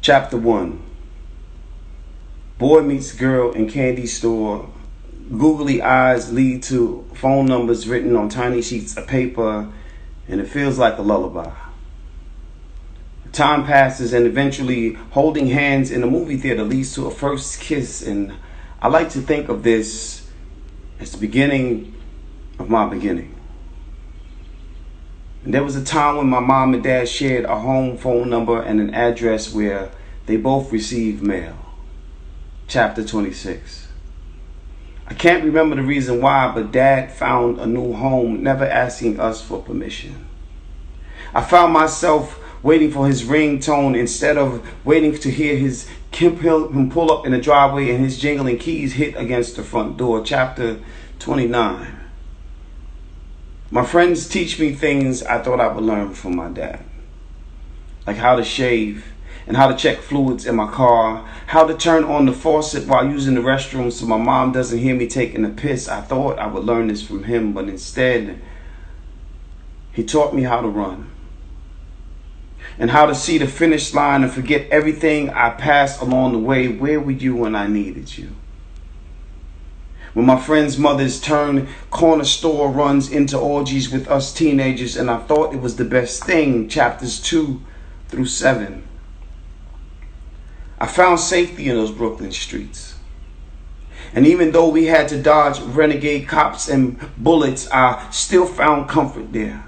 Chapter 1. Boy meets girl in candy store. Googly eyes lead to phone numbers written on tiny sheets of paper, and it feels like a lullaby. Time passes, and eventually holding hands in a movie theater leads to a first kiss, and I like to think of this as the beginning of my beginning. And there was a time when my mom and dad shared a home phone number and an address where they both received mail. Chapter 26. I can't remember the reason why, but Dad found a new home, never asking us for permission. I found myself waiting for his ringtone instead of waiting to hear him pull up in the driveway and his jingling keys hit against the front door. Chapter 29. My friends teach me things I thought I would learn from my dad, like how to shave and how to check fluids in my car, how to turn on the faucet while using the restroom so my mom doesn't hear me taking a piss. I thought I would learn this from him, but instead, he taught me how to run and how to see the finish line and forget everything I passed along the way. Where were you when I needed you? When my friends' mothers turned corner store runs into orgies with us teenagers, and I thought it was the best thing. Chapters 2 through 7. I found safety in those Brooklyn streets. And even though we had to dodge renegade cops and bullets, I still found comfort there.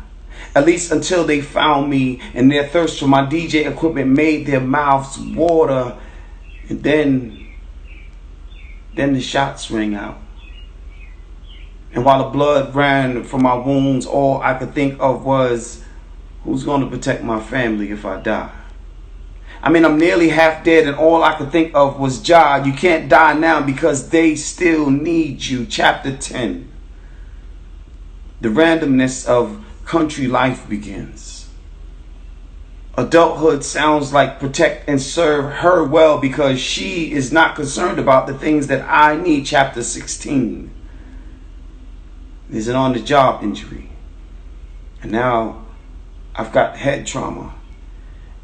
At least until they found me, and their thirst for my DJ equipment made their mouths water. And then the shots rang out. And while the blood ran from my wounds, all I could think of was, who's going to protect my family if I die? I mean, I'm nearly half dead, and all I could think of was, Jah, you can't die now because they still need you. Chapter 10. The randomness of country life begins. Adulthood sounds like protect and serve her well because she is not concerned about the things that I need. Chapter 16. There's an on-the-job injury. And now I've got head trauma.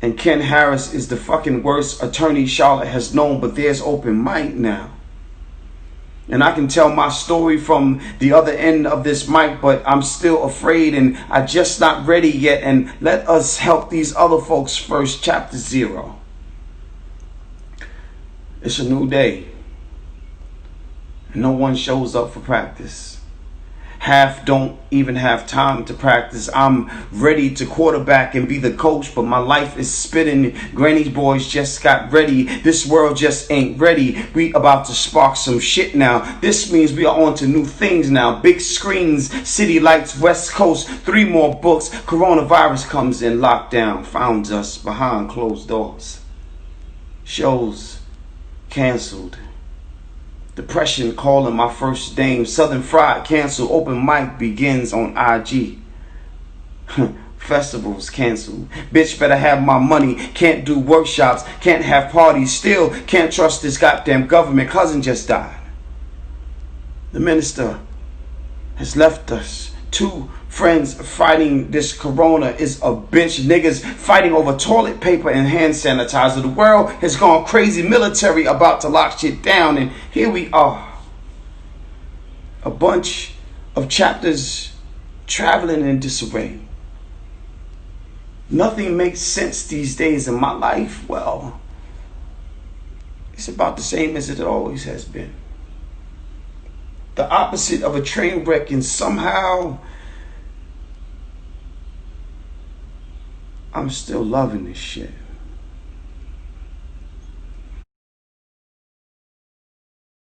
And Ken Harris is the fucking worst attorney Charlotte has known, but there's open mic now. And I can tell my story from the other end of this mic, but I'm still afraid and I'm just not ready yet. And let us help these other folks first. Chapter 0. It's a new day. And no one shows up for practice. Half don't even have time to practice. I'm ready to quarterback and be the coach, but my life is spitting. Granny's boys just got ready. This world just ain't ready. We about to spark some shit now. This means we are on to new things now. Big screens, city lights, West Coast, 3 more books. Coronavirus comes in, lockdown finds us behind closed doors. Shows canceled. Depression calling my first dame. Southern Fried canceled. Open mic begins on IG. Festivals canceled. Bitch better have my money. Can't do workshops. Can't have parties. Still can't trust this goddamn government. Cousin just died. The minister has left us. 2 friends fighting this corona is a bitch. Niggas fighting over toilet paper and hand sanitizer. The world has gone crazy. Military about to lock shit down. And here we are. A bunch of chapters traveling in disarray. Nothing makes sense these days in my life. Well, it's about the same as it always has been. The opposite of a train wreck, and somehow I'm still loving this shit.